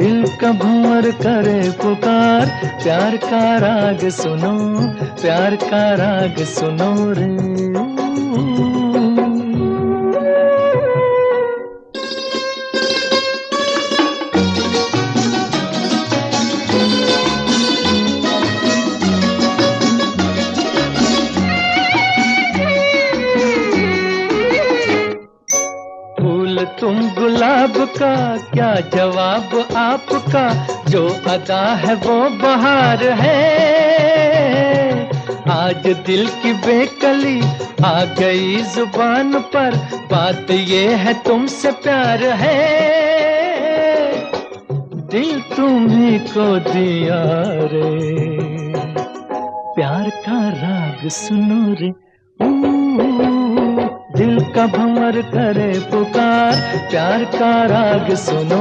दिल का भंवर करे पुकार, प्यार का राग सुनो, प्यार का राग सुनो रे। फूल तुम गुलाब का, क्या जवाब आपका, जो अदा है वो बहार है। आज दिल की बेकली आ गई जुबान पर, बात ये है तुमसे प्यार है। दिल तुम्ही को दिया रे, प्यार का राग सुनो रे। दिल का भंवर करे पुकार, प्यार का राग सुनो।